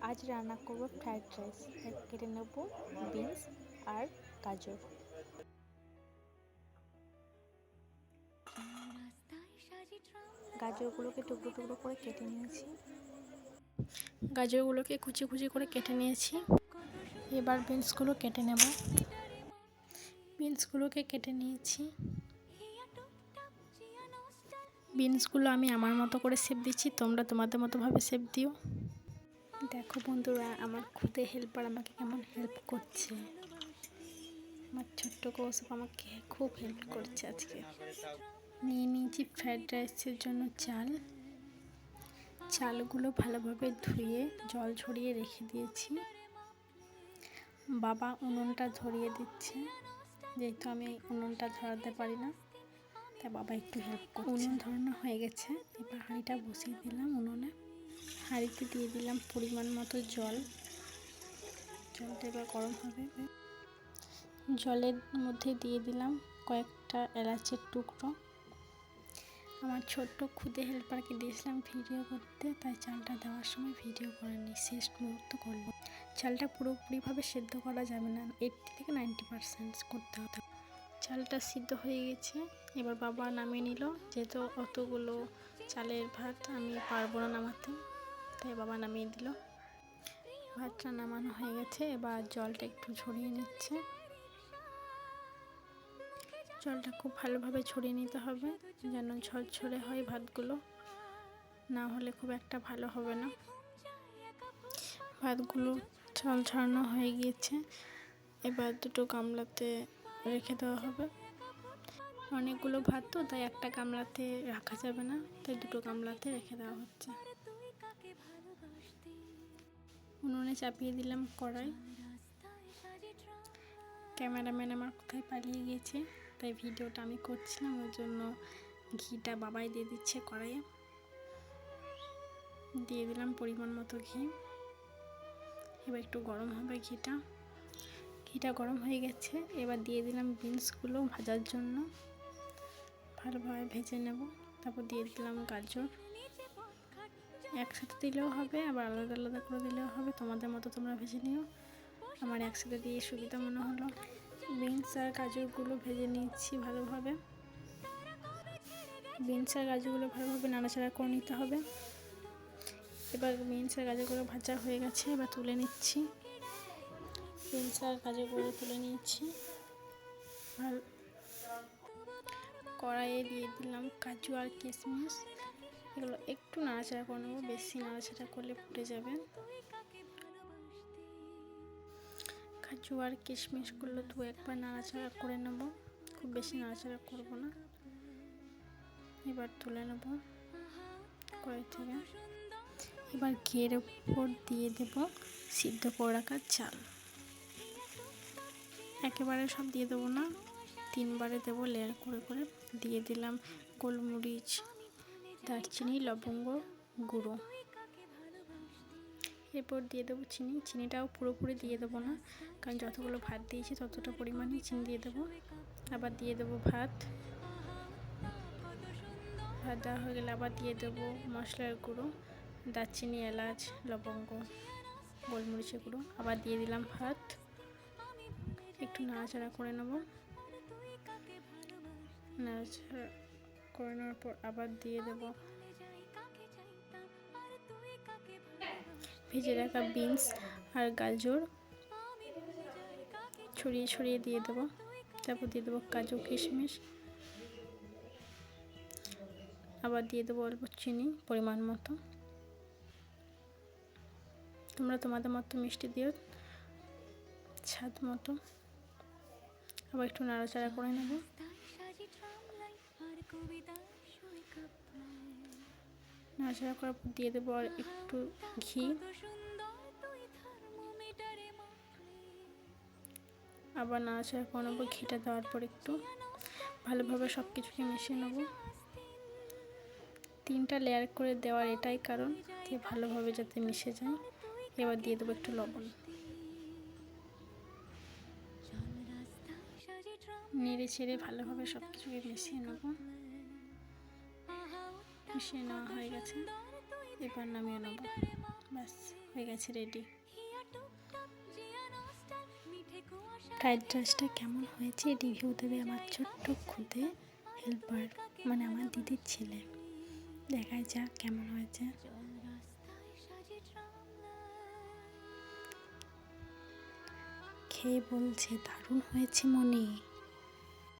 আজ রান্না করব ফ্রাইড রাইস। কেটে নেব বিনস আর গাজর। গাজরগুলোকে টুকরো টুকরো করে কেটে নিয়েছি। গাজরগুলোকে কুচি কুচি করে কেটে নিয়েছি। এবার বিনসগুলো কেটে নেব। বিনসগুলোকে কেটে নিয়েছি। বিনসগুলো আমি আমার মতো করে শেপ দিচ্ছি, তোমরা তোমাদের মতোভাবে শেপ দিও। দেখো বন্ধুরা, আমার খুদে হেল্পার আমাকে কেমন হেল্প করছে। আমার ছোট্ট কৌশব আমাকে খুব হেল্প করছে আজকে। নিয়ে নিয়েছি ফ্রাইড রাইসের জন্য চাল। চালগুলো ভালোভাবে ধুয়ে জল ঝরিয়ে রেখে দিয়েছি। বাবা উনুনটা ধরিয়ে দিচ্ছে, যেহেতু আমি উনুনটা ধরাতে পারি না, তাই বাবা একটু হেল্প করছে। উনুন ধরানো হয়ে গেছে, এবার হাঁড়িটা বসিয়ে দিলাম উনুনে। হাঁড়িতে দিয়ে দিলাম পরিমাণ মতো জল। জলটা এবার গরম হবে। জলের মধ্যে দিয়ে দিলাম কয়েকটা এলাচের টুকরো। আমার ছোট্ট খুদে হেল্পারকে দিয়েছিলাম ভিডিও করতে, তাই চালটা দেওয়ার সময় ভিডিও করেনি, শেষ মুহূর্ত করব। চালটা পুরোপুরিভাবে সেদ্ধ করা যাবে না, 80 থেকে 90% করতে হবে। চালটা সিদ্ধ হয়ে গেছে, এবার বাবা নামিয়ে নিল। যেহেতু অতগুলো চালের ভাত আমি পারবো না নামাতে, তাই বাবা নামিয়ে দিল। ভাতটা নামানো হয়ে গেছে, এবার জলটা একটু ঝরিয়ে নিচ্ছে। জলটা খুব ভালোভাবে ছড়িয়ে নিতে হবে, যেন ঝরঝরে হয় ভাতগুলো, না হলে খুব একটা ভালো হবে না। ভাতগুলো জল ছড়ানো হয়ে গিয়েছে, এবার দুটো গামলাতে রেখে দেওয়া হবে। অনেকগুলো ভাত তো, তাই একটা গামলাতে রাখা যাবে না, তাই দুটো গামলাতে রেখে দেওয়া হচ্ছে। উনুনে চাপিয়ে দিলাম কড়াই। ক্যামেরাম্যান আমার কোথায় পালিয়ে গিয়েছে, তাই ভিডিওটা আমি করছিলাম, ওই জন্য ঘিটা বাবাই দিয়ে দিচ্ছে কড়াইয়ে। দিয়ে দিলাম পরিমাণ মতো ঘি। এবার একটু গরম হবে ঘিটা। ঘিটা গরম হয়ে গেছে, এবার দিয়ে দিলাম বিনসগুলো ভাজার জন্য। ভালোভাবে ভেজে নেব। তারপর দিয়ে দিলাম গাজর। একসাথে দিলেও হবে, আবার আলাদা আলাদা করে দিলেও হবে, তোমাদের মতো তোমরা ভেজে নিও। আমার একসাথে দিয়ে সুবিধা মনে হলো। বিনস আর গাজরগুলো ভেজে নিচ্ছি ভালোভাবে। বিনস আর গাজরগুলো ভালোভাবে নাড়াচাড়া করে নিতে হবে। এবার বিনস আর গাজরগুলো ভাজা হয়ে গেছে, এবার তুলে নিচ্ছি। বিনস আর গাজরগুলো তুলে নিচ্ছি। কড়াইয়ে দিয়ে দিলাম কাজু আর কিশমিশ। এগুলো একটু নাড়াচাড়া করে নেবো, বেশি নাড়াচাড়া করলে পুড়ে যাবে। কাজু আর কিশমিশগুলো দু একবার নাড়াচাড়া করে নেব, খুব বেশি নাড়াচাড়া করব না। এবার তুলে নেব কড়াই থেকে। এবার ঘিয়ের উপর দিয়ে দেব সিদ্ধ করে রাখা চাল। একেবারে সব দিয়ে দেবো না, 3বারে দেবো লেয়ার করে করে। দিয়ে দিলাম গোলমরিচ, দারচিনি, লবঙ্গ গুঁড়ো। এরপর দিয়ে দেবো চিনি। চিনিটাও পুরোপুরি দিয়ে দেবো না, কারণ যতগুলো ভাত দিয়েছি ততটা পরিমাণে চিনি দিয়ে দেবো। আবার দিয়ে দেবো ভাত। ভাত দেওয়া হয়ে গেলে আবার দিয়ে দেবো মশলার গুঁড়ো, দারচিনি, এলাচ, লবঙ্গ, গোলমরিচের গুঁড়ো। আবার দিয়ে দিলাম ভাত। একটু নাড়াচাড়া করে নেব। নাড়াচাড়া করে নেওয়ার পর আবার দিয়ে দেব ভেজে রাখা বিনস আর গাজর, ছড়িয়ে ছড়িয়ে দিয়ে দেবো। তারপর দিয়ে দেবো কাজু কিশমিশ। আবার দিয়ে দেবো অল্প চিনি পরিমাণ মতো। তোমরা তোমাদের মতো মিষ্টি দিও, স্বাদ মতো। আবার একটু নাড়াচাড়া করে নেব। নাড়াচাড়া করার পর দিয়ে দেবো আর একটু ঘি। আবার নাড়াচাড়া করে নেবো। ঘিটা দেওয়ার পর একটু ভালোভাবে সব কিছুকে মিশিয়ে নেব। 3টা লেয়ার করে দেওয়ার এটাই কারণ, যে ভালোভাবে যাতে মিশে যায়। এবার দিয়ে দেবো একটু লবণ। নেড়ে ছেড়ে ভালোভাবে সব কিছুকে মিশিয়ে নেব। মিশিয়ে নেওয়া হয়ে গেছে, এবার নামিয়ে নেব। ব্যাস। হয়ে গেছে রেডি। ফ্রাইড রাইসটা কেমন হয়েছে রিভিউ দেবে আমার ছোট্ট খুদে হেল্পার, মানে আমার দিদির ছেলে। দেখা যাক কেমন হয়েছে। খেয়ে বলছে দারুণ হয়েছে মনি।